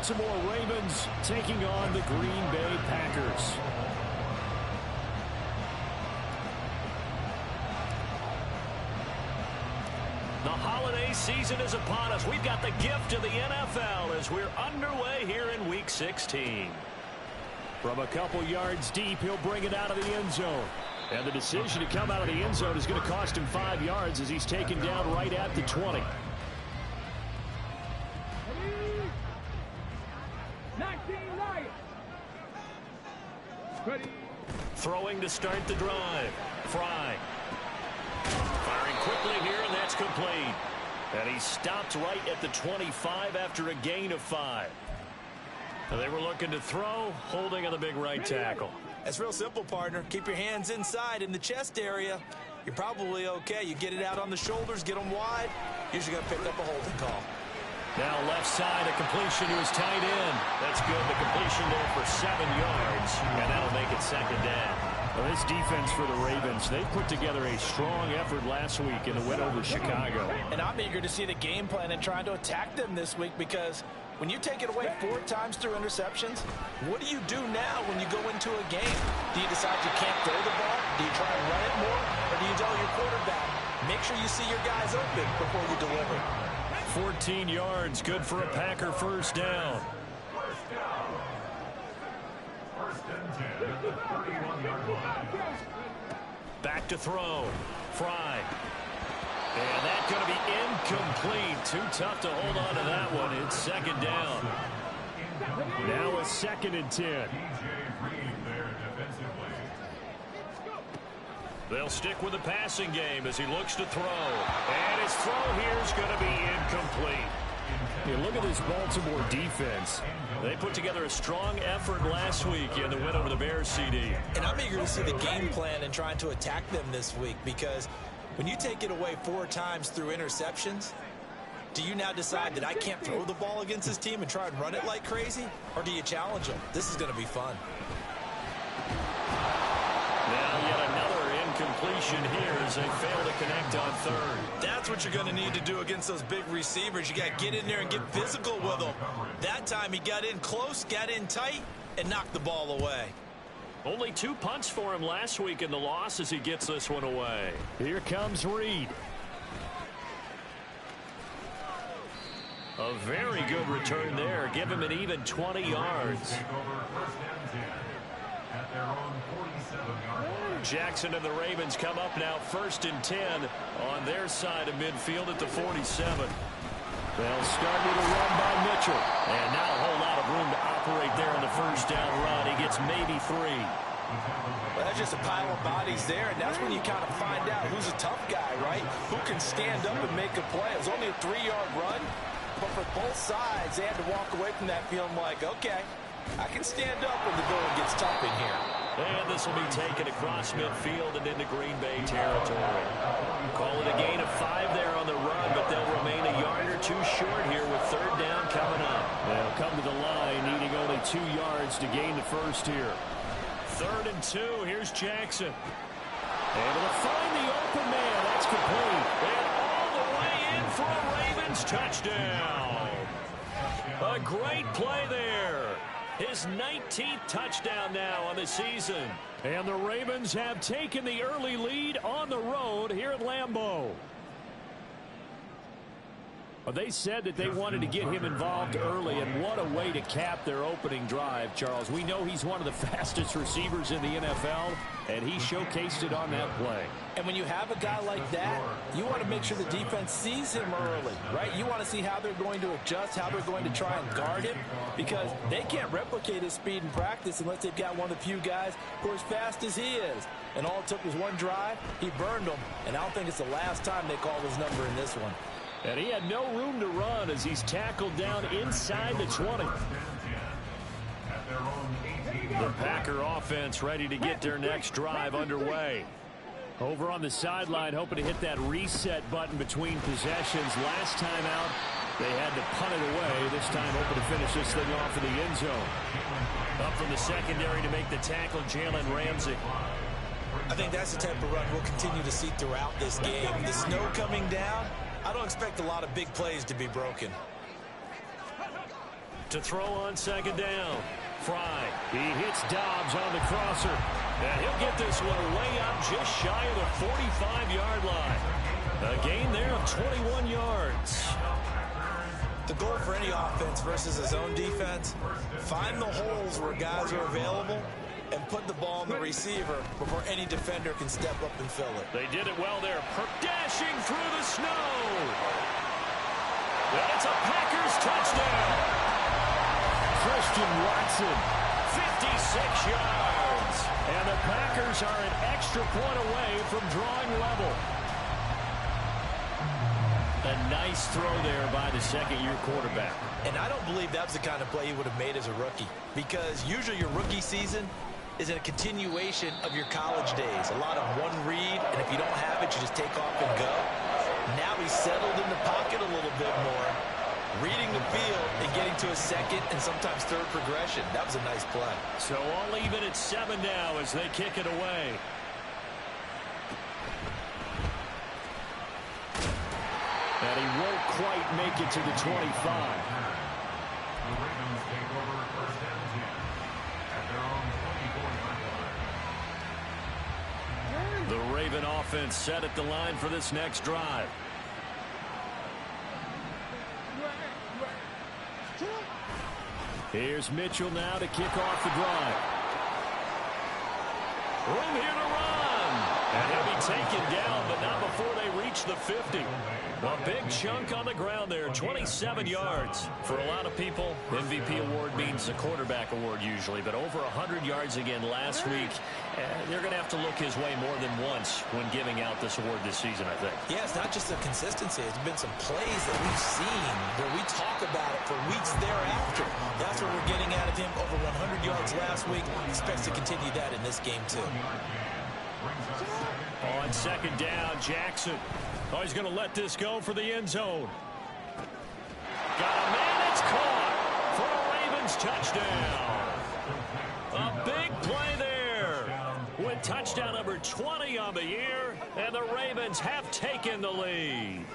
Baltimore Ravens taking on the Green Bay Packers. The holiday season is upon us. We've got the gift of the NFL as we're underway here in Week 16. From a couple yards deep, he'll bring it out of the end zone. And the decision to come out of the end zone is going to cost him 5 yards as he's taken down right at the 20. Throwing to start the drive. Fry. Firing quickly here, and that's complete. And he stopped right at the 25 after a gain of 5. They were looking to throw, holding on the big right tackle. That's real simple, partner. Keep your hands inside in the chest area. You're probably okay. You get it out on the shoulders, get them wide. Usually going to pick up a holding call. Now left side, a completion to his tight end. That's good. The completion there for 7 yards, and that'll make it second down. Well, this defense for the Ravens, they put together a strong effort last week in the win over Chicago. And I'm eager to see the game plan and trying to attack them this week, because when you take it away 4 times through interceptions, what do you do now when you go into a game? Do you decide you can't throw the ball? Do you try and run it more? Or do you tell your quarterback, make sure you see your guys open before you deliver? 14 yards, good for a Packer first down. Back to throw. Fry. And that's going to be incomplete. Too tough to hold on to that one. It's second down. Now a 2nd and 10. They'll stick with the passing game as he looks to throw. And his throw here is going to be incomplete. Yeah, look at this Baltimore defense. They put together a strong effort last week in the win over the Bears, CD. And I'm eager to see the game plan and trying to attack them this week, because when you take it away 4 times through interceptions, do you now decide that I can't throw the ball against this team and try and run it like crazy? Or do you challenge them? This is going to be fun. Now yet another incompletion here as they fail to connect on 3rd. That's what you're going to need to do against those big receivers. You got to get in there and get physical with them. That time he got in close, got in tight, and knocked the ball away. Only 2 punts for him last week in the loss as he gets this one away. Here comes Reed. A very good return there. Give him an even 20 yards. Jackson and the Ravens come up now 1st and 10 on their side of midfield at the 47. They'll start with a run by Mitchell. And not a whole lot of room to operate there on the first down run. He gets maybe 3. Well, that's just a pile of bodies there, and that's when you kind of find out who's a tough guy, right? Who can stand up and make a play. It was only a 3-yard run, but for both sides, they had to walk away from that feeling like, okay, I can stand up when the going gets tough in here. And this will be taken across midfield and into Green Bay territory. Call it a gain of 5 there on the run, but they'll remain a yard or 2 short here with 3rd down coming up. They'll come to the line, needing only 2 yards to gain the first here. 3rd and 2, here's Jackson. Able to find the open man, that's complete. And all the way in for a Ravens touchdown. A great play there. His 19th touchdown now on the season. And the Ravens have taken the early lead on the road here at Lambeau. Well, they said that they wanted to get him involved early, and what a way to cap their opening drive, Charles. We know he's one of the fastest receivers in the NFL, and he showcased it on that play. And when you have a guy like that, you want to make sure the defense sees him early, right? You want to see how they're going to adjust, how they're going to try and guard him, because they can't replicate his speed in practice unless they've got one of the few guys who are as fast as he is. And all it took was one drive. He burned them, and I don't think it's the last time they call his number in this one. And he had no room to run as he's tackled down inside the 20. The Packer offense ready to get their next drive underway. Over on the sideline, hoping to hit that reset button between possessions. Last time out, they had to punt it away. This time, hoping to finish this thing off in the end zone. Up from the secondary to make the tackle, Jalen Ramsey. I think that's the type of run we'll continue to see throughout this game. The snow coming down, I don't expect a lot of big plays to be broken. To throw on second down. Fry. He hits Dobbs on the crosser. And he'll get this one way up just shy of the 45-yard line. A gain there of 21 yards. The goal for any offense versus his own defense, find the holes where guys are available and put the ball in the receiver before any defender can step up and fill it. They did it well there. Dashing through the snow. And it's a Packers touchdown. Christian Watson, 56 yards. And the Packers are an extra point away from drawing level. A nice throw there by the second-year quarterback. And I don't believe that was the kind of play he would have made as a rookie, because usually your rookie season is a continuation of your college days. A lot of one read, and if you don't have it, you just take off and go. Now he's settled in the pocket a little bit more, reading the field and getting to a second and sometimes third progression. That was a nice play. So all even at 7 now as they kick it away. And he won't quite make it to the 25. The Raven offense set at the line for this next drive. Here's Mitchell now to kick off the drive. Room here to run. And he'll be taken down, but not before they reach the 50. A big chunk on the ground there, 27 yards. For a lot of people, MVP award means a quarterback award usually, but over 100 yards again last week. They're going to have to look his way more than once when giving out this award this season, I think. Yeah, it's not just the consistency. It's been some plays that we've seen where we talk about it for weeks thereafter. That's what we're getting out of him. Over 100 yards last week. Expects to continue that in this game, too. On second down, Jackson. Oh, he's going to let this go for the end zone. Got a man, it's caught for a Ravens touchdown. A big play there with touchdown number 20 on the year, and the Ravens have taken the lead.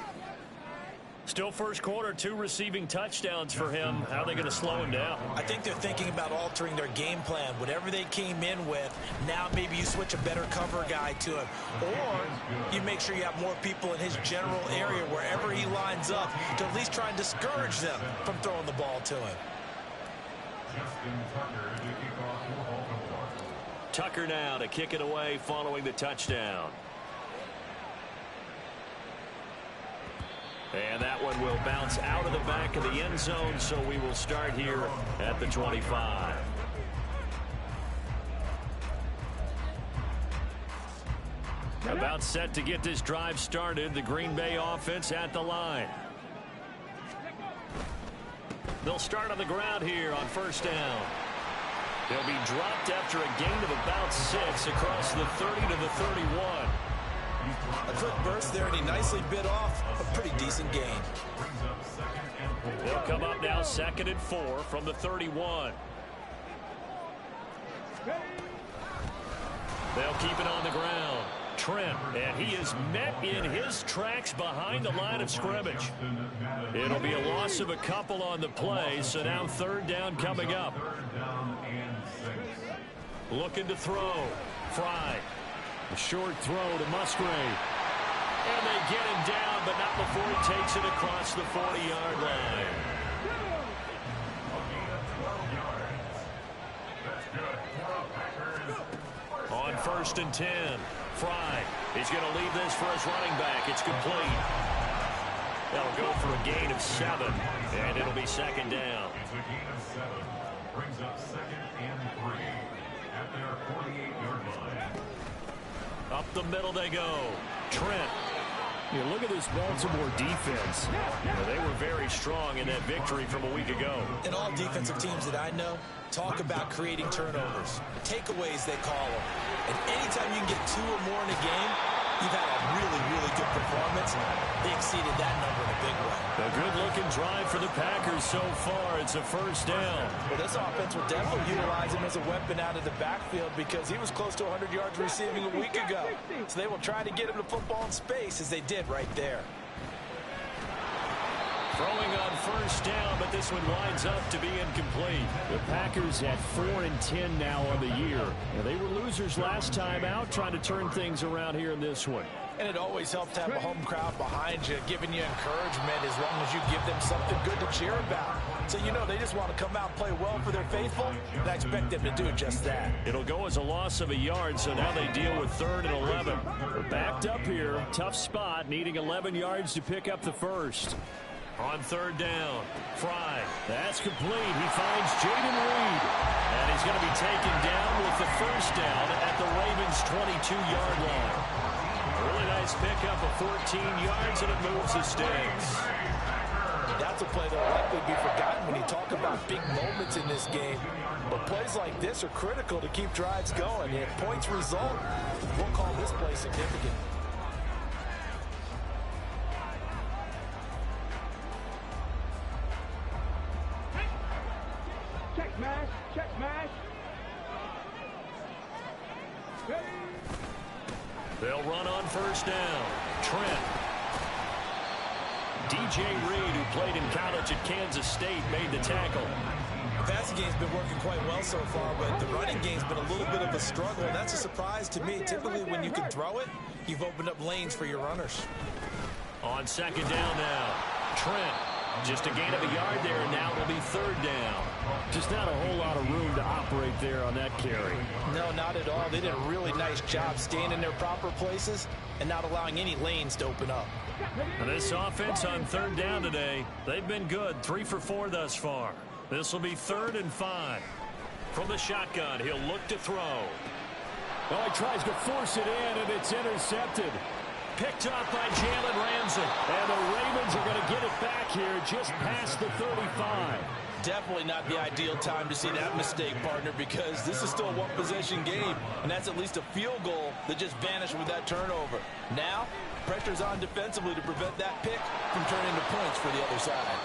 Still first quarter, 2 receiving touchdowns for him. How are they going to slow him down? I think they're thinking about altering their game plan. Whatever they came in with, now maybe you switch a better cover guy to him. Or you make sure you have more people in his general area wherever he lines up to at least try and discourage them from throwing the ball to him. Tucker now to kick it away following the touchdown. And that one will bounce out of the back of the end zone, so we will start here at the 25. About set to get this drive started, the Green Bay offense at the line. They'll start on the ground here on first down. They'll be dropped after a gain of about 6 across the 30 to the 31. A quick burst there, and he nicely bit off a pretty decent gain. They'll come up now 2nd and 4 from the 31. They'll keep it on the ground. Trent, and he is met in his tracks behind the line of scrimmage. It'll be a loss of a couple on the play, so now 3rd down coming up. Looking to throw. Fry. A short throw to Musgrave. And they get him down, but not before he takes it across the 40-yard line. On 1st and 10, Fry. He's going to leave this for his running back. It's complete. They'll go for a gain of 7, and it'll be 2nd down. Brings up 2nd and 3 at their 48-yard line. Up the middle they go. Trent. You look at this Baltimore defense. They were very strong in that victory from a week ago. And all defensive teams that I know talk about creating turnovers. Takeaways, they call them. And anytime you can get 2 or more in a game, you've had a really, really good performance. They exceeded that number in a big way. A good-looking drive for the Packers so far. It's a 1st down. Well, this offense will definitely utilize him as a weapon out of the backfield because he was close to 100 yards receiving a week ago. So they will try to get him the football in space as they did right there. Throwing on first down, but this one winds up to be incomplete. The Packers at 4-10 now on the year. Now, they were losers last time out, trying to turn things around here in this one. And it always helps to have a home crowd behind you, giving you encouragement as long as you give them something good to cheer about. So, you know, they just want to come out and play well for their faithful, and I expect them to do just that. It'll go as a loss of a yard, so now they deal with 3rd and 11. We're backed up here. Tough spot, needing 11 yards to pick up the first. On 3rd down, Fry. That's complete. He finds Jaden Reed. And he's going to be taken down with the first down at the Ravens' 22-yard line. A really nice pickup of 14 yards, and it moves the sticks. That's a play that will likely be forgotten when you talk about big moments in this game. But plays like this are critical to keep drives going. If points result, we'll call this play significant. Check smash, check smash. They'll run on first down. Trent. DJ Reed, who played in college at Kansas State, made the tackle. The passing game's been working quite well so far, but the running game's been a little bit of a struggle, and that's a surprise to me. Typically, when you can throw it, you've opened up lanes for your runners. On 2nd down now, Trent. Just a gain of a yard there, and now it'll be 3rd down. Just not a whole lot of room to operate there on that carry. No, not at all. They did a really nice job staying in their proper places and not allowing any lanes to open up. And this offense on 3rd down today, they've been good. 3 for 4 thus far. This will be 3rd and 5. From the shotgun, he'll look to throw. Well, he tries to force it in, and it's intercepted. Picked up by Jalen Ramsey. And the Ravens are going to get it back here just past the 35. Definitely not the ideal time to see that mistake, partner, because this is still a one-possession game, and that's at least a field goal that just vanished with that turnover. Now, pressure's on defensively to prevent that pick from turning into points for the other side.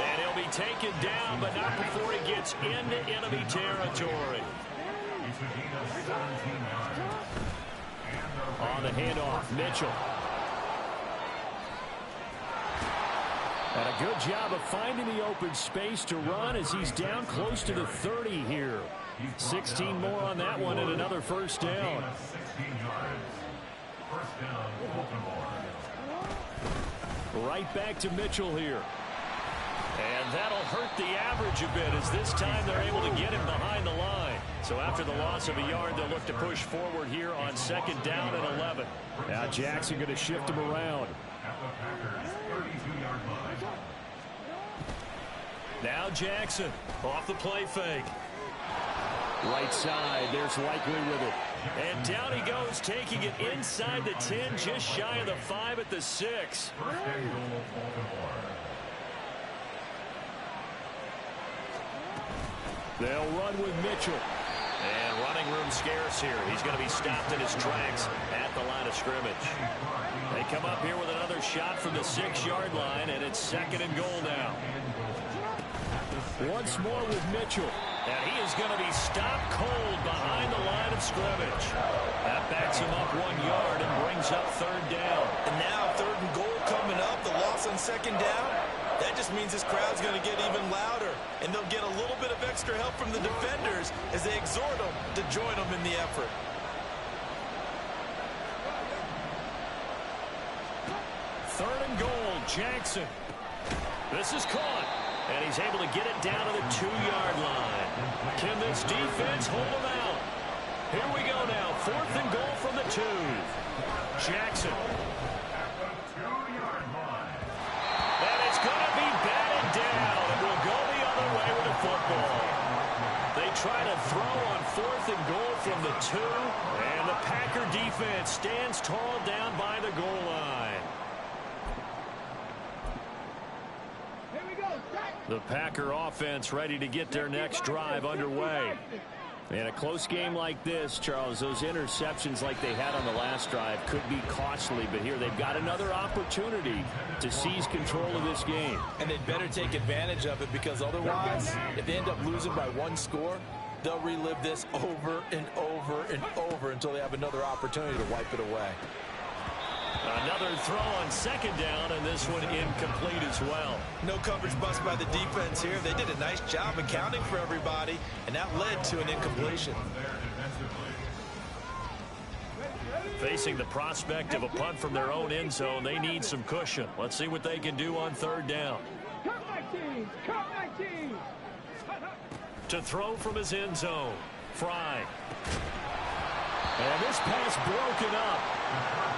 And he'll be taken down, but not before he gets into enemy territory. On the handoff, Mitchell. And a good job of finding the open space to run as he's down close to the 30 here. 16 more on that one and another first down. Right back to Mitchell here. And that'll hurt the average a bit as this time they're able to get him behind the line. So after the loss of a yard, they'll look to push forward here on 2nd down and 11. Now Jackson going to shift him around. Now Jackson off the play fake. Right side, there's Likely with it. And down he goes, taking it inside the 10, just shy of the 5 at the 6. They'll run with Mitchell. And running room scarce here. He's going to be stopped in his tracks at the line of scrimmage. They come up here with another shot from the 6-yard line, and it's 2nd and goal now. Once more with Mitchell. And he is going to be stopped cold behind the line of scrimmage. That backs him up 1 yard and brings up 3rd down. And now 3rd and goal coming up, the loss on 2nd down. That just means this crowd's going to get even louder, and they'll get a little bit of extra help from the defenders as they exhort them to join them in the effort. Third and goal, Jackson. This is caught, and he's able to get it down to the 2-yard line. Can this defense hold him out? Here we go now, 4th and goal from the 2. Jackson. And it's going to be batted down, and will go the other way with the football. They try to throw on 4th and goal from the 2, and the Packer defense stands tall down by the goal line. The Packer offense ready to get their next drive underway. In a close game like this, Charles, those interceptions like they had on the last drive could be costly, but here they've got another opportunity to seize control of this game. And they'd better take advantage of it, because otherwise, if they end up losing by 1 score, they'll relive this over and over and over until they have another opportunity to wipe it away. Another throw on second down, and this one incomplete as well. No coverage bust by the defense here. They did a nice job accounting for everybody, and that led to an incompletion. Facing the prospect of a punt from their own end zone, they need some cushion. Let's see what they can do on third down. To throw from his end zone, Fry. And this pass broken up.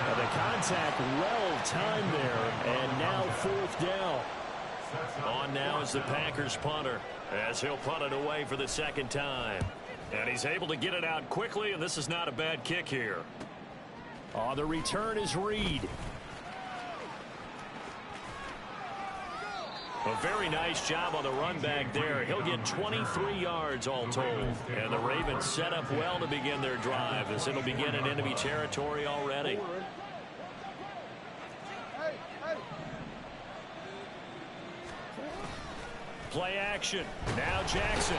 And the contact well timed there, and now fourth down. On now is the Packers punter, as he'll punt it away for the second time. And he's able to get it out quickly, and this is not a bad kick here. On the return is Reed. A very nice job on the run back there. He'll get 23 yards all told. And the Ravens set up well to begin their drive, as it'll begin in enemy territory already. Play action. Now Jackson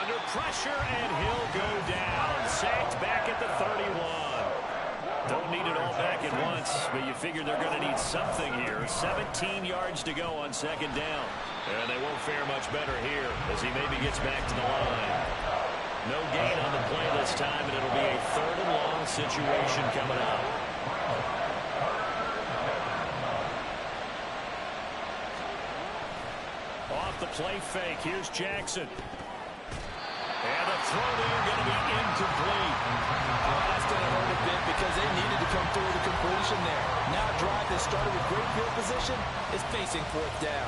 under pressure, and he'll go down. Sacked back at the 31. Don't need it all back at once, but you figure they're going to need something here. 17 yards to go on second down. And they won't fare much better here as he maybe gets back to the line. No gain on the play this time, and it'll be a third and long situation coming up. Off the play fake, here's Jackson. And the throw there going to be incomplete. That's going to hurt a bit because they needed to come through the completion there. Now a drive that started with great field position is facing fourth down.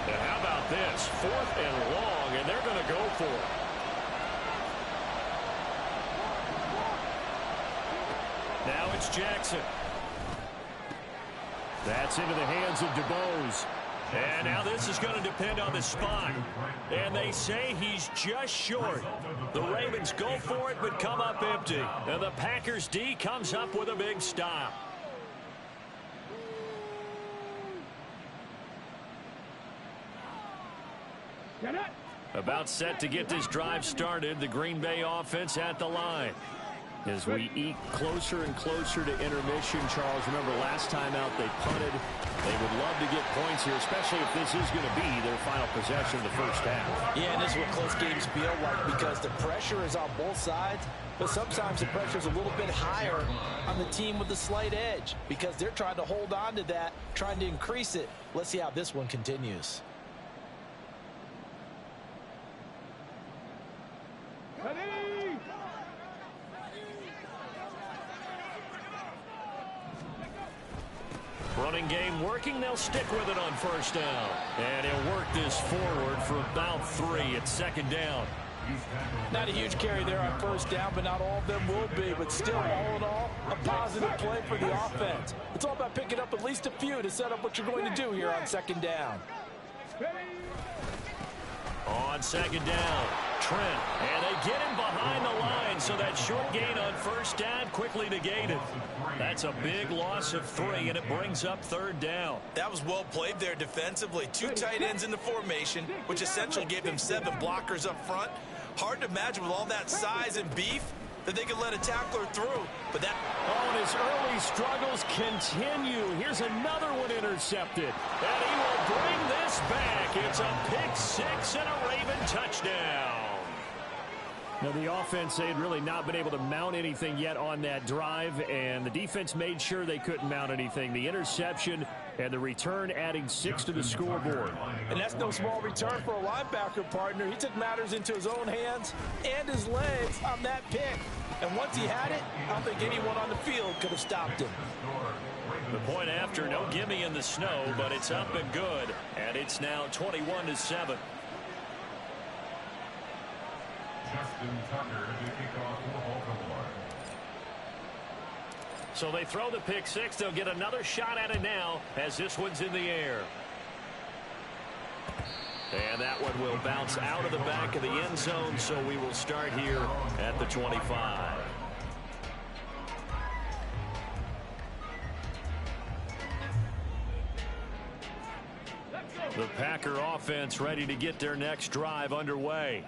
And how about this? Fourth and long, and they're going to go for it. Now it's Jackson. That's into the hands of DeBose. And now this is going to depend on the spot. And they say he's just short. The Ravens go for it but come up empty. And the Packers D comes up with a big stop. About set to get this drive started. The Green Bay offense at the line. As we eke closer and closer to intermission, Charles, remember last time out they punted. They would love to get points here, especially if this is going to be their final possession of the first half. Yeah, and this is what close games feel like because the pressure is on both sides, but sometimes the pressure is a little bit higher on the team with the slight edge because they're trying to hold on to that, trying to increase it. Let's see how this one continues. Running game working. They'll stick with it on first down. And he'll work this forward for about 3 at second down. Not a huge carry there on first down, but not all of them will be. But still, all in all, a positive play for the offense. It's all about picking up at least a few to set up what you're going to do here on second down. On second down, Trent. And they get him behind the line, so that short gain on first down quickly negated. That's a big loss of 3, and it brings up third down. That was well played there defensively. 2 tight ends in the formation, which essentially gave them 7 blockers up front. Hard to imagine with all that size and beef that they could let a tackler through. But that... Oh, and his early struggles continue. Here's another one intercepted. And he will bring this back. It's a pick 6 and a Raven touchdown. Now, the offense, they had really not been able to mount anything yet on that drive, and the defense made sure they couldn't mount anything. The interception and the return adding 6 to the scoreboard. And that's no small return for a linebacker partner. He took matters into his own hands and his legs on that pick. And once he had it, I don't think anyone on the field could have stopped him. The point after, no gimme in the snow, but it's up and good. And it's now 21-7. So they throw the pick 6. They'll get another shot at it now as this one's in the air. And that one will bounce out of the back of the end zone, so we will start here at the 25. The Packer offense ready to get their next drive underway.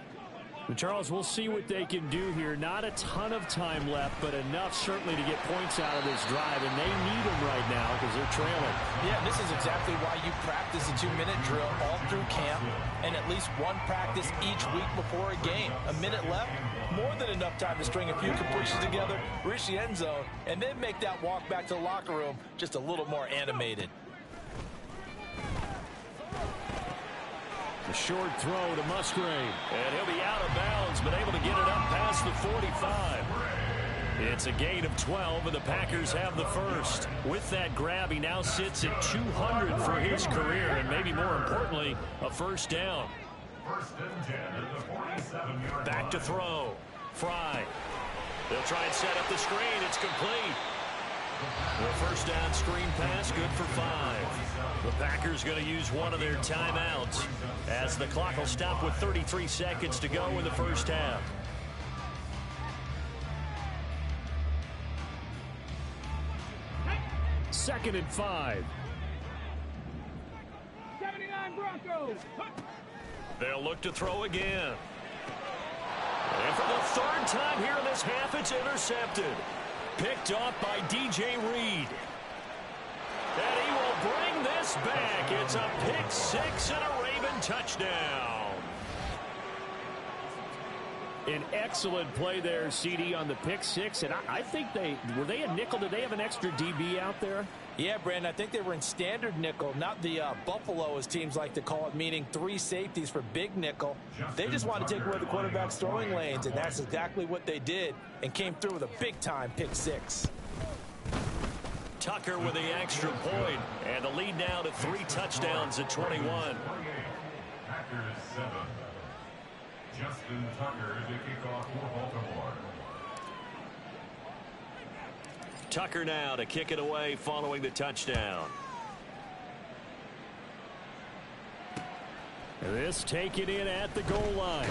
And Charles, we'll see what they can do here. Not a ton of time left, but enough certainly to get points out of this drive, and they need them right now because they're trailing. Yeah, this is exactly why you practice a 2-minute drill all through camp and at least one practice each week before a game. A minute left, more than enough time to string a few completions together, reach the end zone, and then make that walk back to the locker room just a little more animated. A short throw to Musgrave. And he'll be out of bounds, but able to get it up past the 45. It's a gain of 12, and the Packers have the first. With that grab, he now sits at 200 for his career, and maybe more importantly, a first down. Back to throw. Fry. They'll try and set up the screen. It's complete. The first down screen pass, good for 5. The Packers going to use one of their timeouts as the clock will stop with 33 seconds to go in the first half. Second and 5. 79 Broncos. They'll look to throw again. And for the third time here in this half, it's intercepted. Picked off by DJ Reed. And he will bring this back. It's a pick 6 and a Raven touchdown. An excellent play there, CD, on the pick 6. And I think were they a nickel? Did they have an extra DB out there? Yeah, Brandon, I think they were in standard nickel, not the Buffalo, as teams like to call it, meaning 3 safeties for big nickel. They just want to take away the quarterback's throwing lanes, and that's exactly what they did and came through with a big-time pick 6. Tucker with the extra point, and the lead now to 3 touchdowns at 21. Packers 7. Justin Tucker to kick off for Baltimore. Tucker now to kick it away following the touchdown. And this taken in at the goal line.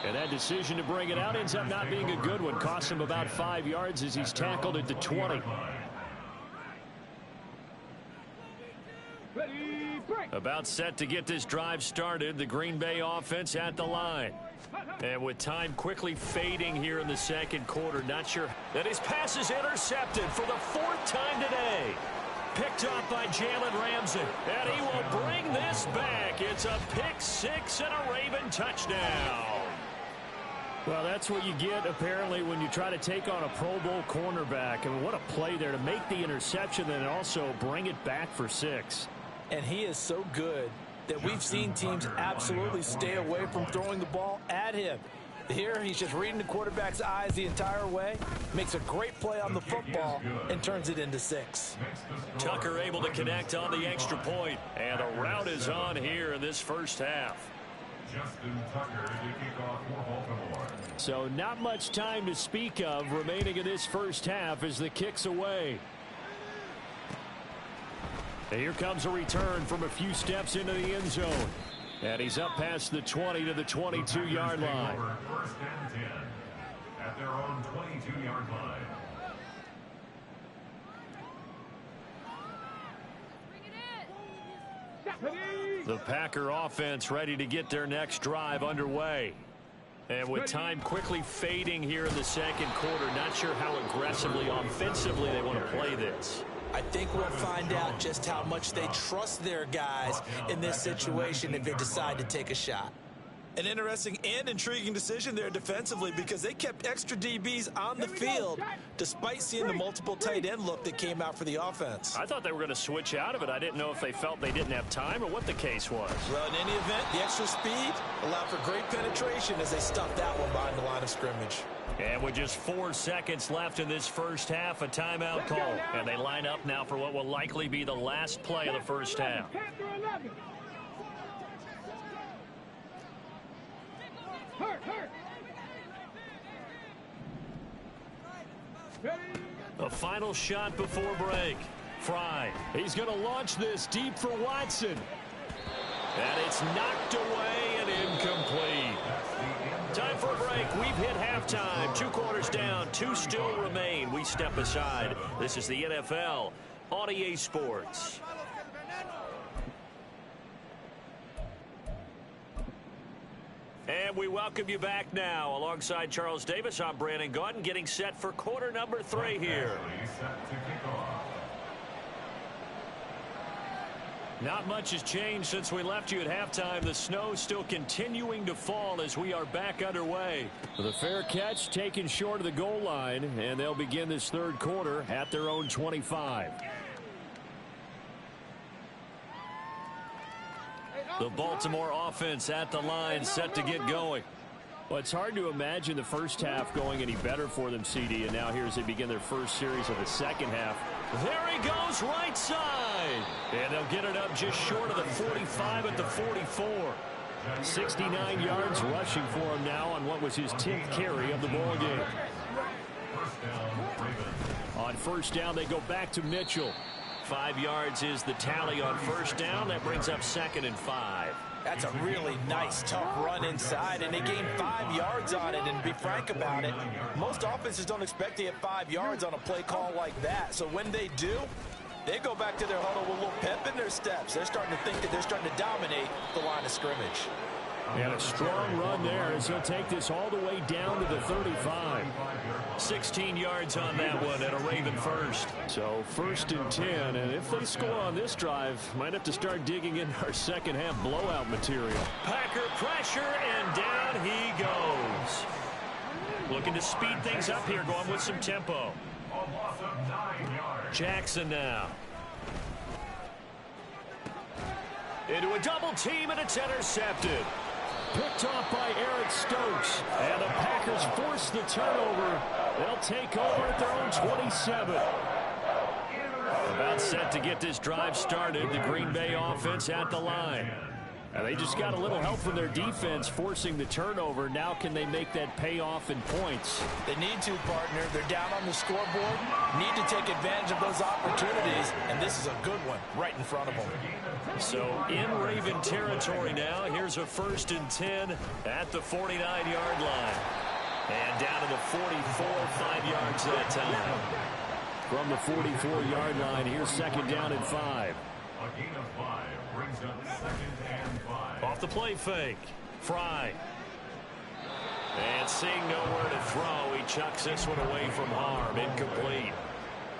And that decision to bring it out ends up not being a good one. Costs him about 5 yards as he's tackled at the 20. Ready, break. About set to get this drive started. The Green Bay offense at the line. And with time quickly fading here in the second quarter, not sure that his pass is intercepted for the 4th time today. Picked up by Jalen Ramsey, and he will bring this back. It's a pick 6 and a Raven touchdown. Well, that's what you get, apparently, when you try to take on a Pro Bowl cornerback. I mean, what a play there to make the interception and also bring it back for 6. And he is so good that we've seen teams absolutely stay away from throwing the ball at him. Here, he's just reading the quarterback's eyes the entire way, makes a great play on the football, and turns it into 6. Tucker able to connect on the extra point, and the route is on here in this first half. Justin Tucker to kick off for Baltimore. So not much time to speak of remaining in this first half as the kick's away. And here comes a return from a few steps into the end zone. And he's up past the 20 to the 22-yard line. First and 10 at their own 22-yard line. The Packer offense ready to get their next drive underway. And with time quickly fading here in the second quarter, not sure how aggressively offensively they want to play this. I think we'll find out just how much they trust their guys in this situation if they decide to take a shot. An interesting and intriguing decision there defensively because they kept extra DBs on the field despite seeing the multiple tight end look that came out for the offense. I thought they were going to switch out of it. I didn't know if they felt they didn't have time or what the case was. Well, in any event, the extra speed allowed for great penetration as they stuffed that one behind the line of scrimmage. And with just 4 seconds left in this first half, a timeout call. And they line up now for what will likely be the last play of the first half. A final shot before break. Fry. He's going to launch this deep for Watson. And it's knocked away and incomplete. Time for a break. We've hit halftime. 2 quarters down. 2 still remain. We step aside. This is the NFL on EA Sports. And we welcome you back now. Alongside Charles Davis, I'm Brandon Gaudin, getting set for quarter number 3 here. Not much has changed since we left you at halftime. The snow still continuing to fall as we are back underway. The fair catch taken short of the goal line, and they'll begin this third quarter at their own 25. The Baltimore offense at the line, set to get going. Well, it's hard to imagine the first half going any better for them, CD, and now here as they begin their first series of the second half. There he goes, right side. And they'll get it up just short of the 45 at the 44. 69 yards rushing for him now on what was his 10th carry of the ball game. On first down, they go back to Mitchell. 5 yards is the tally on first down. That brings up 2nd and 5. That's a really nice, tough run inside, and they gained 5 yards on it. And to be frank about it, most offenses don't expect to get 5 yards on a play call like that. So when they do, they go back to their huddle with a little pep in their steps. They're starting to think that they're starting to dominate the line of scrimmage. And a strong run there as he'll take this all the way down to the 35. 16 yards on that one and a Raven first. So 1st and 10, and if they score on this drive, might have to start digging in our second half blowout material. Packer pressure, and down he goes. Looking to speed things up here, going with some tempo. Jackson now. Into a double team, and it's intercepted. Picked off by Eric Stokes. And the Packers force the turnover. They'll take over at their own 27. About set to get this drive started. The Green Bay offense at the line. And they just got a little help from their defense forcing the turnover. Now can they make that pay off in points? They need to, partner. They're down on the scoreboard. Need to take advantage of those opportunities. And this is a good one right in front of them. So in Raven territory now. Here's a 1st and 10 at the 49-yard line. And down to the 44, 5 yards that time. From the 44-yard line, here's 2nd down and 5. A gain of 5 brings up 2nd and 5. Off the play fake. Fry. And seeing nowhere to throw, he chucks this one away from harm. Incomplete.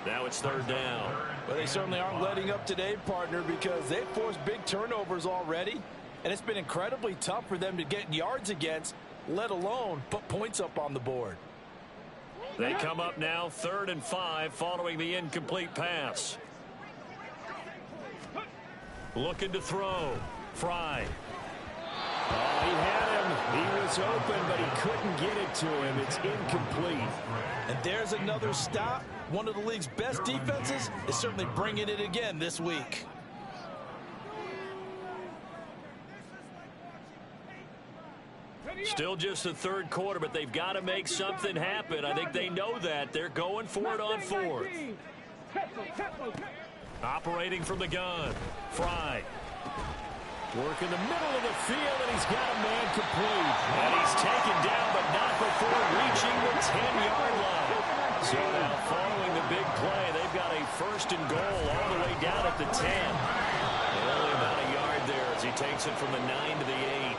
Now it's 3rd down. Well, they certainly aren't letting up today, partner, because they've forced big turnovers already. And it's been incredibly tough for them to get yards against, let alone put points up on the board. They come up now 3rd and 5 following the incomplete pass. Looking to throw. Fry. Oh, he had him. He was open, but he couldn't get it to him. It's incomplete. And there's another stop. One of the league's best defenses is certainly bringing it again this week. Still just the 3rd quarter, but they've got to make something happen. I think they know that. They're going for it on 4th. Operating from the gun. Fry. Work in the middle of the field, and he's got a man complete. And he's taken down, but not before reaching the 10-yard line. So now following the big play, they've got a 1st and goal all the way down at the 10. Only about a yard there as he takes it from the 9 to the 8.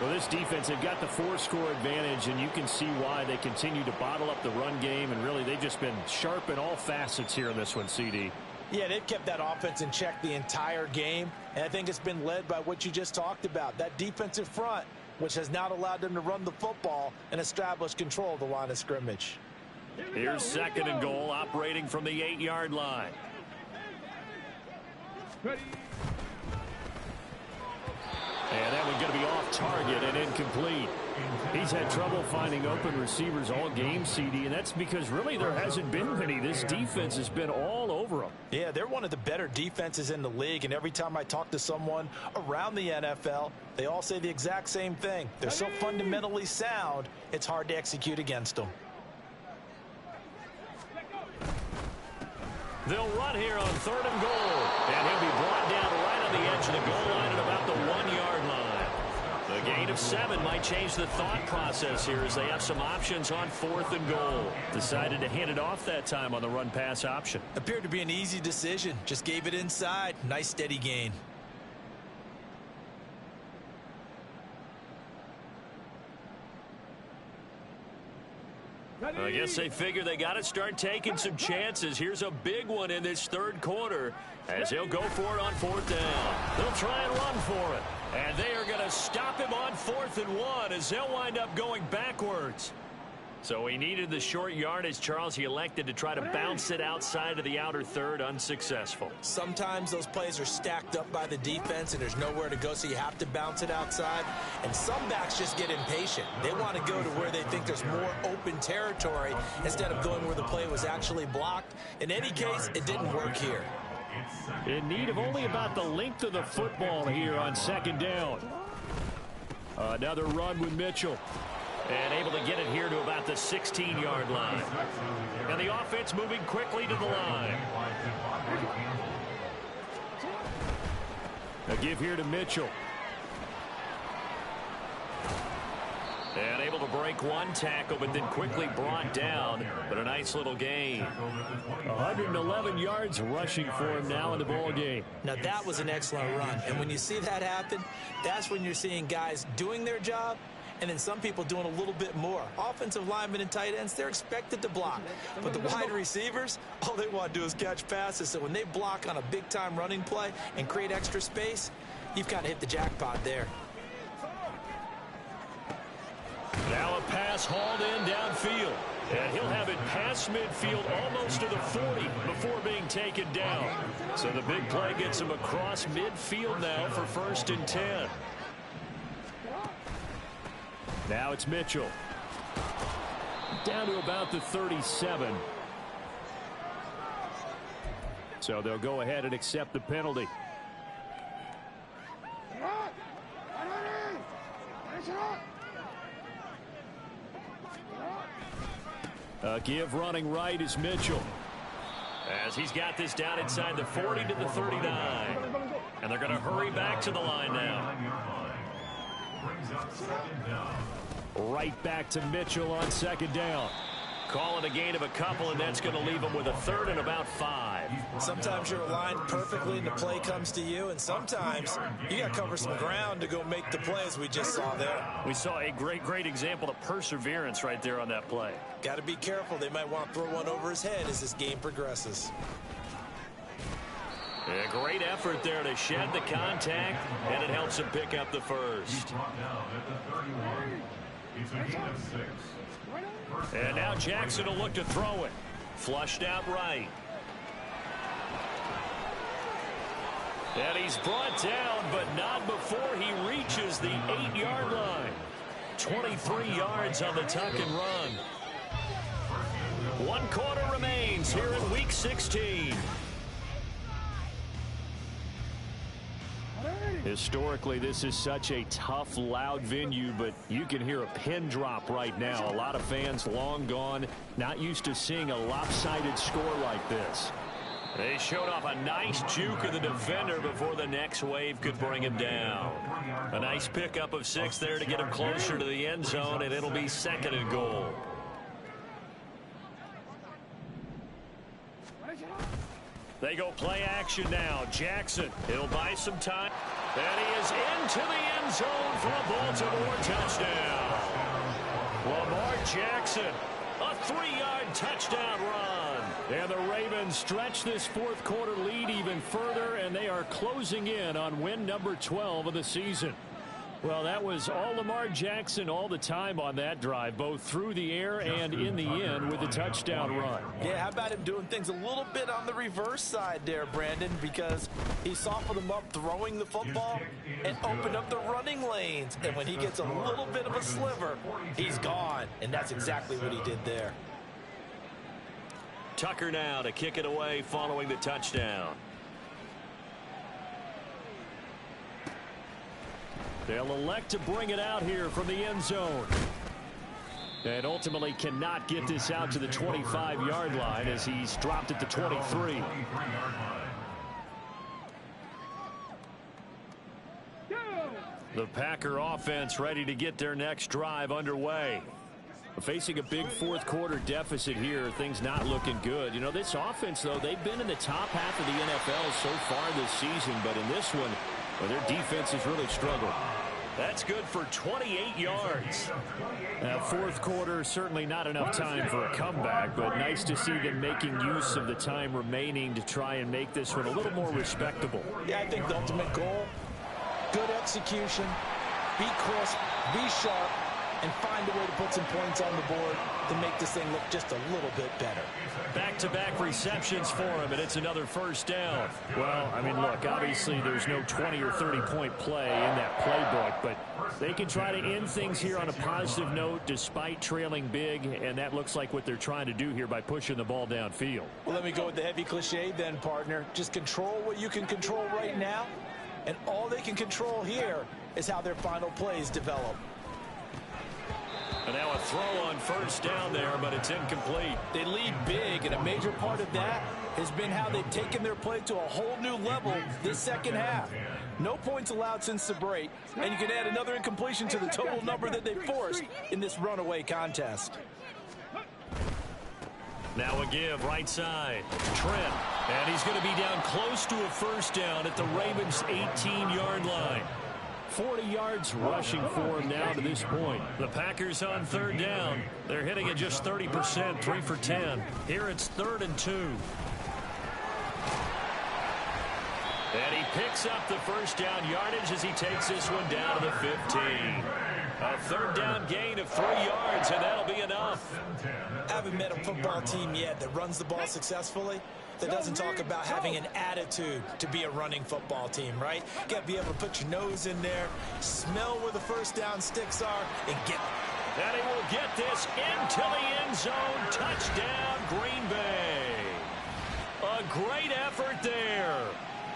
Well, this defense, they've got the 4-score advantage, and you can see why they continue to bottle up the run game, and really they've just been sharp in all facets here in this one, CD. Yeah, they've kept that offense in check the entire game, and I think it's been led by what you just talked about, that defensive front, which has not allowed them to run the football and establish control of the line of scrimmage. Here's 2nd and goal, operating from the 8-yard line. And that one's going to be off target and incomplete. He's had trouble finding open receivers all game, CD, and that's because really there hasn't been many. This defense has been all over them. Yeah, they're one of the better defenses in the league, and every time I talk to someone around the NFL, they all say the exact same thing. They're so fundamentally sound, it's hard to execute against them. They'll run here on 3rd and goal. And he'll be brought down right on the edge of the goal line at about the 1-yard line. The gain of 7 might change the thought process here as they have some options on 4th and goal. Decided to hand it off that time on the run-pass option. Appeared to be an easy decision. Just gave it inside. Nice steady gain. I guess they figure they got to start taking some chances. Here's a big one in this third quarter as he'll go for it on fourth down. They'll try and run for it. And they are going to stop him on 4th and 1 as they'll wind up going backwards. So he needed the short yardage, Charles. He elected to try to bounce it outside of the outer third, unsuccessful. Sometimes those plays are stacked up by the defense and there's nowhere to go, so you have to bounce it outside. And some backs just get impatient. They want to go to where they think there's more open territory instead of going where the play was actually blocked. In any case, it didn't work here. In need of only about the length of the football here on 2nd down. Another run with Mitchell. And able to get it here to about the 16-yard line. And the offense moving quickly to the line. A give here to Mitchell. And able to break one tackle, but then quickly brought down. But a nice little gain. 111 yards rushing for him now in the ball game. Now that was an excellent run. And when you see that happen, that's when you're seeing guys doing their job and then some people doing a little bit more. Offensive linemen and tight ends, they're expected to block. But the wide receivers, all they want to do is catch passes. So when they block on a big-time running play and create extra space, you've got to hit the jackpot there. Now a pass hauled in downfield. And he'll have it past midfield almost to the 40 before being taken down. So the big play gets him across midfield now for 1st and 10. Now it's Mitchell. Down to about the 37. So they'll go ahead and accept the penalty. Give running right is Mitchell. As he's got this down inside the 40 to the 39. And they're going to hurry back to the line now. Right back to Mitchell on 2nd down. Calling a gain of a couple, and that's going to leave him with a 3rd and about 5. Sometimes you're aligned perfectly and the play comes to you, and sometimes you got to cover some ground to go make the play, as we just saw there. We saw a great example of perseverance right there on that play. Got to be careful. They might want to throw one over his head as this game progresses. A great effort there to shed the contact, and it helps him pick up the 1st. And now Jackson will look to throw it. Flushed out right. And he's brought down, but not before he reaches the 8-yard line. 23 yards on the tuck and run. 1 quarter remains here in Week 16. Historically, this is such a tough, loud venue, but you can hear a pin drop right now. A lot of fans long gone, not used to seeing a lopsided score like this. They showed off a nice juke of the defender before the next wave could bring him down. A nice pickup of 6 there to get him closer to the end zone, and it'll be 2nd and goal. They go play action now. Jackson. It'll buy some time. And he is into the end zone for a Baltimore touchdown. Lamar Jackson. A 3-yard touchdown run. And the Ravens stretch this 4th quarter lead even further, and they are closing in on win number 12 of the season. Well, that was all Lamar Jackson all the time on that drive, both through the air and in the end with the touchdown run. Yeah, how about him doing things a little bit on the reverse side there, Brandon, because he softened them up throwing the football and opened up the running lanes. And when he gets a little bit of a sliver, he's gone. And that's exactly what he did there. Tucker now to kick it away following the touchdown. They'll elect to bring it out here from the end zone. And ultimately cannot get this out to the 25-yard line as he's dropped at the 23. The Packer offense ready to get their next drive underway. Facing a big 4th quarter deficit here, things not looking good. You know, this offense, though, they've been in the top half of the NFL so far this season, but in this one, well, their defense has really struggled. That's good for 28 yards. Fourth quarter, certainly not enough time for a comeback, but nice to see them making use of the time remaining to try and make this one a little more respectable. Yeah, I think the ultimate goal, good execution, be crisp, be sharp, and find a way to put some points on the board to make this thing look just a little bit better. Back-to-back receptions for him, and it's another first down. Well, I mean, look, obviously there's no 20 or 30-point play in that playbook, but they can try to end things here on a positive note despite trailing big, and that looks like what they're trying to do here by pushing the ball downfield. Well, let me go with the heavy cliche then, partner. Just control what you can control right now, and all they can control here is how their final plays develop. And now a throw on first down there, but it's incomplete. They lead big, and a major part of that has been how they've taken their play to a whole new level this second half. No points allowed since the break, and you can add another incompletion to the total number that they forced in this runaway contest. Now a give right side. Trent. And he's going to be down close to a first down at the Ravens' 18-yard line. 40 yards rushing for him now to this point. The Packers on third down. They're hitting at just 30%, 3 for 10. Here it's 3rd and 2. And he picks up the first down yardage as he takes this one down to the 15. A third down gain of 3 yards, and that'll be enough. I haven't met a football team yet that runs the ball successfully that doesn't talk about having an attitude to be a running football team, right? You got to be able to put your nose in there, smell where the first down sticks are, and get them. And he will get this into the end zone. Touchdown, Green Bay. A great effort there.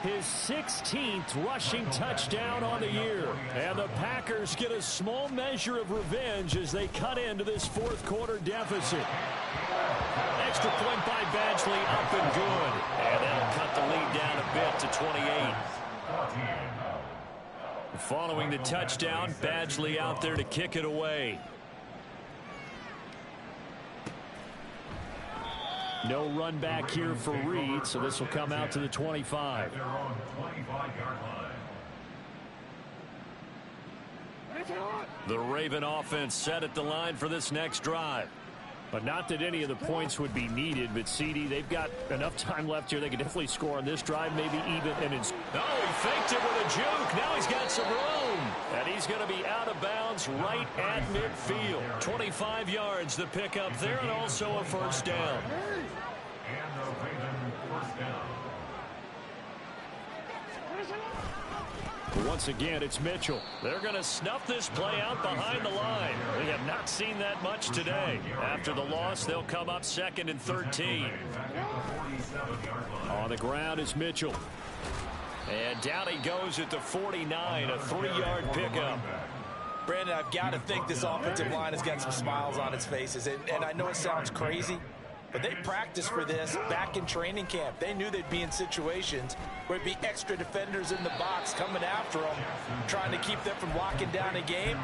His 16th rushing touchdown on the year. And the Packers get a small measure of revenge as they cut into this fourth quarter deficit. Extra point by Badgley, up and good. And that'll cut the lead down a bit to 28. Following the touchdown, Badgley out there to kick it away. No run back here for Reed, so this will come out to the 25. The Raven offense set at the line for this next drive. But not that any of the points would be needed, but CD, they've got enough time left here. They can definitely score on this drive, maybe even. And he faked it with a juke. Now he's got some room. And he's going to be out of bounds right at midfield. 25 yards the pickup there, and also a first down. And the Raven first down. But once again, it's Mitchell. They're going to snuff this play out behind the line. We have not seen that much today. After the loss, they'll come up 2nd and 13. On the ground is Mitchell. And down he goes at the 49, a 3-yard pickup. Brandon, I've got to think this offensive line has got some smiles on its faces. And I know it sounds crazy, but they practiced for this back in training camp. They knew they'd be in situations where it'd be extra defenders in the box coming after them, trying to keep them from locking down a game.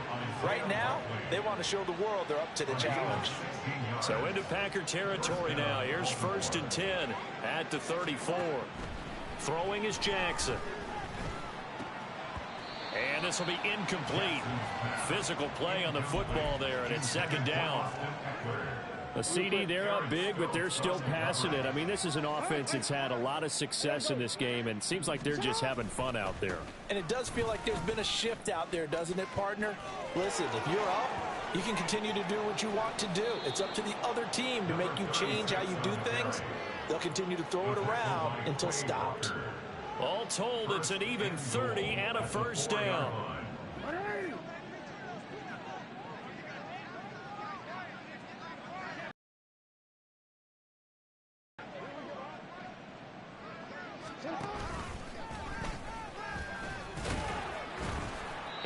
Right now, they want to show the world they're up to the challenge. So into Packer territory now. Here's 1st and 10 at the 34. Throwing is Jackson. And this will be incomplete. Physical play on the football there, and it's 2nd down. A CD, they're up big, but they're still passing it. I mean, this is an offense that's had a lot of success in this game, and it seems like they're just having fun out there. And it does feel like there's been a shift out there, doesn't it, partner? Listen, if you're up, you can continue to do what you want to do. It's up to the other team to make you change how you do things. They'll continue to throw it around until stopped. All told, it's an even 30 and a first down.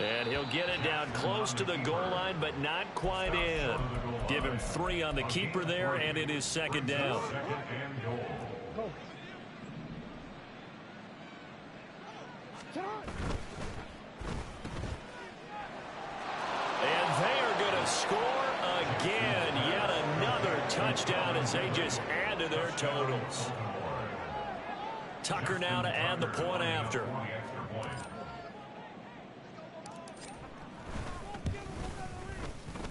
And he'll get it down close to the goal line, but not quite in. Give him 3 on the keeper there, and it is 2nd down. And they are going to score again. Yet another touchdown as they just add to their totals. Tucker now to add the point after.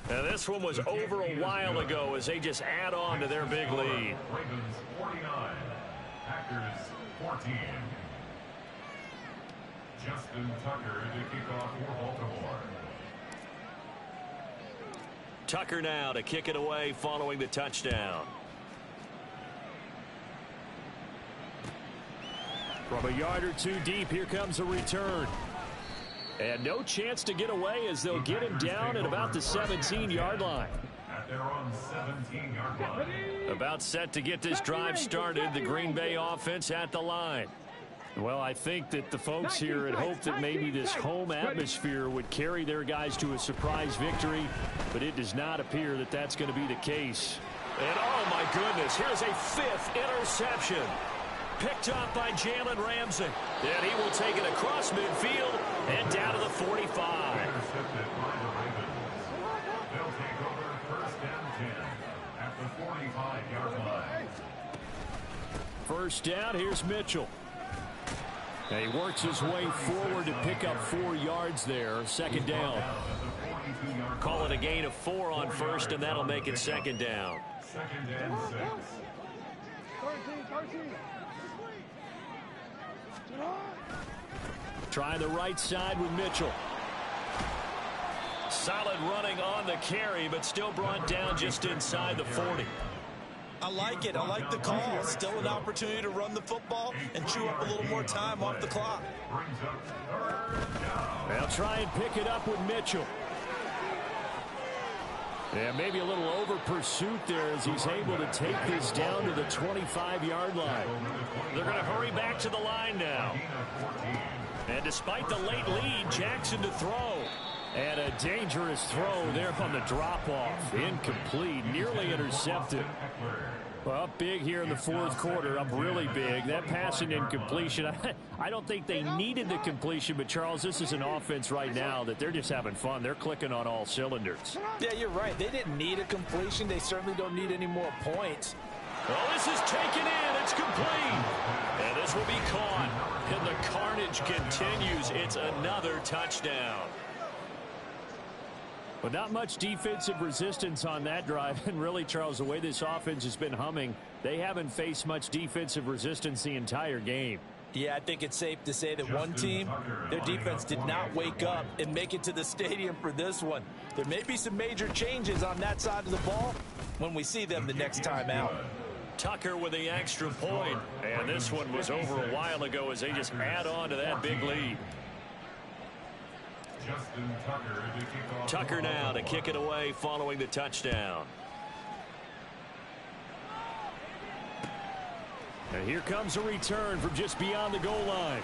Now, this one was over a while ago as they just add on to their big lead. Ravens 49, Packers 14. Justin Tucker to kick off for Baltimore. Tucker now to kick it away following the touchdown. From a yard or two deep, here comes a return. And no chance to get away as they'll get him down at about the 17-yard line. At their own 17-yard line. About set to get this drive started, the Green Bay offense at the line. Well, I think that the folks here had hoped that maybe this home atmosphere would carry their guys to a surprise victory, but it does not appear that that's going to be the case. And oh my goodness, here's a 5th interception. Picked up by Jalen Ramsey. And he will take it across midfield and down to the 45. Intercepted by the Ravens. They'll take over first and 10 at the 45-yard line. First down, here's Mitchell. And he works his way forward to pick up 4 yards there. Second down. Call it a gain of 4 on first, and that'll make it second down. Second and 6. Trying the right side with Mitchell. Solid running on the carry, but still brought down just inside the 40. I like it. I like the call. Still an opportunity to run the football and chew up a little more time off the clock. They'll try and pick it up with Mitchell. Yeah, maybe a little over pursuit there as he's able to take this down to the 25-yard line. They're going to hurry back to the line now. And despite the late lead, Jackson to throw. And a dangerous throw there on the drop-off. Incomplete, nearly intercepted. Well, up big here in the fourth quarter, up really big. That passing incompletion, I don't think they needed the completion, but Charles, this is an offense right now that they're just having fun. They're clicking on all cylinders. Yeah, you're right. They didn't need a completion. They certainly don't need any more points. Well, this is taken in. It's complete. And this will be caught. And the carnage continues. It's another touchdown. But not much defensive resistance on that drive. And really, Charles, the way this offense has been humming, they haven't faced much defensive resistance the entire game. Yeah, I think it's safe to say that one team, their defense did not wake up and make it to the stadium for this one. There may be some major changes on that side of the ball when we see them the next time out. Tucker with the extra point. And this one was over a while ago as they just add on to that big lead. Justin Tucker to kick off. Tucker now to kick it away following the touchdown. And here comes a return from just beyond the goal line.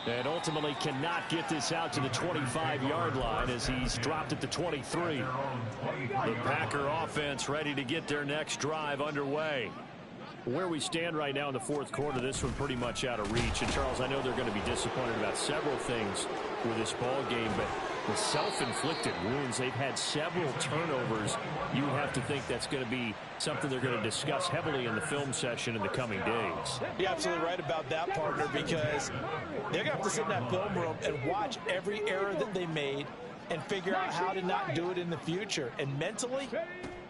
And ultimately cannot get this out to the 25-yard line as he's dropped at the 23. The Packer offense ready to get their next drive underway. Where we stand right now in the fourth quarter, this one pretty much out of reach. And, Charles, I know they're going to be disappointed about several things with this ball game, but with self-inflicted wounds, they've had several turnovers. You have to think that's going to be something they're going to discuss heavily in the film session in the coming days. You're absolutely right about that, partner, because they're going to have to sit in that film room and watch every error that they made and figure out how to not do it in the future. And mentally,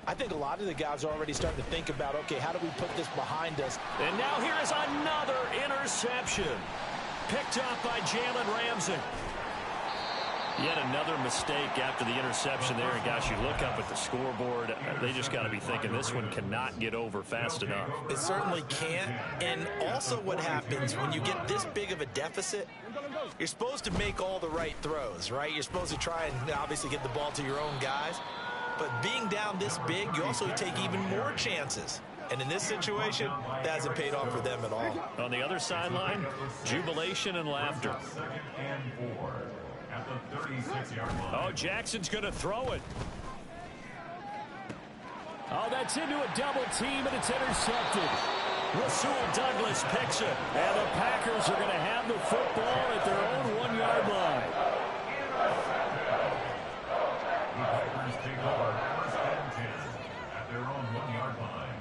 I think a lot of the guys are already starting to think about, okay, how do we put this behind us? And now here is another interception. Picked up by Jalen Ramsey. Yet another mistake after the interception there. And, gosh, you look up at the scoreboard, they just got to be thinking this one cannot get over fast enough. It certainly can't. And also what happens when you get this big of a deficit, you're supposed to make all the right throws, right? You're supposed to try and obviously get the ball to your own guys. But being down this big, you also take even more chances. And in this situation, that hasn't paid off for them at all. On the other sideline, jubilation and laughter. Second and 4 at the 36-yard line. Oh, Jackson's going to throw it. Oh, that's into a double team, and it's intercepted. Rasul Douglas picks it. And the Packers are going to have the football at their own 1-yard line. The Packers take over first and 10 at their own 1-yard line.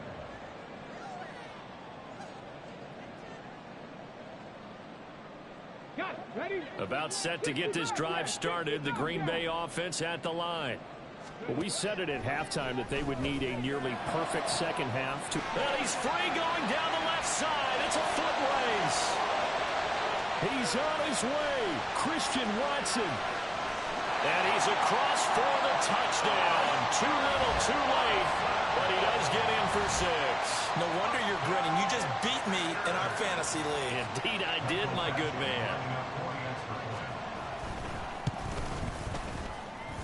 Got it. Ready? About set to get this drive started. The Green Bay offense at the line. Well, we said it at halftime that they would need a nearly perfect second half. And he's free going down the left side. It's a foot race. He's on his way. Christian Watson. And he's across for the touchdown. Too little, too late. But he does get in for 6. No wonder you're grinning. You just beat me in our fantasy league. Indeed I did, my good man.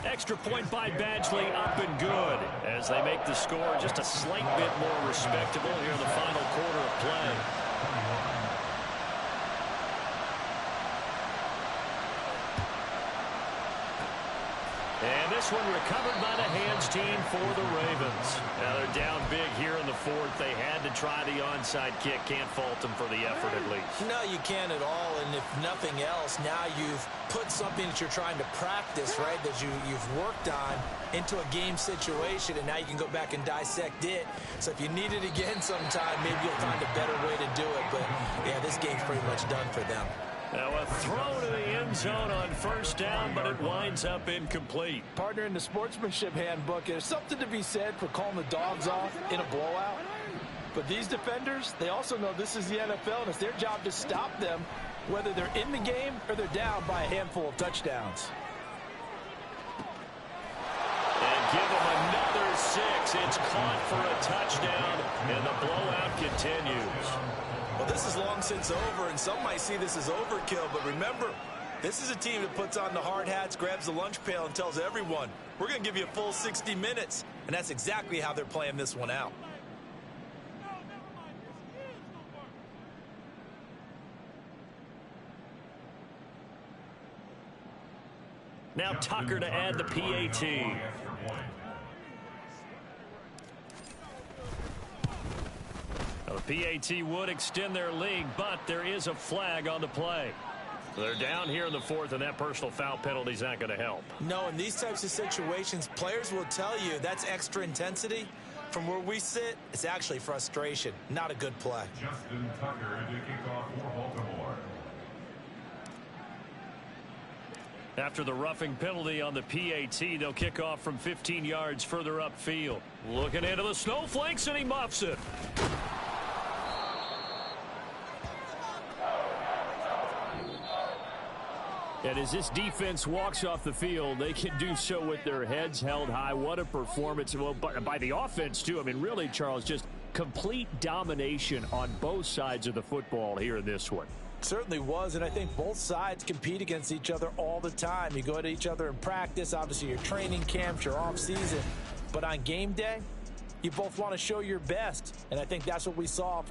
Extra point by Badgley, up and good. As they make the score just a slight bit more respectable here in the final quarter of play. And this one recovered by the hands team for the Ravens. Now they're down big here in the fourth. They had to try the onside kick. Can't fault them for the effort at least. No, you can't at all. And if nothing else, now you've put something that you're trying to practice, right, that you've worked on into a game situation, and now you can go back and dissect it. So if you need it again sometime, maybe you'll find a better way to do it. But, yeah, this game's pretty much done for them. Now a throw to the end zone on first down, but it winds up incomplete. Partner, in the sportsmanship handbook, there's something to be said for calling the dogs off in a blowout. But these defenders, they also know this is the NFL, and it's their job to stop them, whether they're in the game or they're down by a handful of touchdowns. And give them another 6. It's caught for a touchdown, and the blowout continues. Well, this is long since over, and some might see this as overkill, but remember, this is a team that puts on the hard hats, grabs the lunch pail, and tells everyone, we're going to give you a full 60 minutes, and that's exactly how they're playing this one out. Now Tucker to add the PAT. Well, the PAT would extend their lead, but there is a flag on the play. They're down here in the fourth, and that personal foul penalty is not going to help. No, in these types of situations, players will tell you that's extra intensity. From where we sit, it's actually frustration. Not a good play. Justin Tucker to kick off for Baltimore. After the roughing penalty on the PAT, they'll kick off from 15 yards further upfield. Looking into the snowflakes, and he muffs it. And as this defense walks off the field, they can do so with their heads held high. What a performance. Well, by the offense, too. I mean, really, Charles, just complete domination on both sides of the football here in this one. Certainly was, and I think both sides compete against each other all the time. You go to each other in practice, obviously your training camps, your off season, but on game day, you both want to show your best, and I think that's what we saw.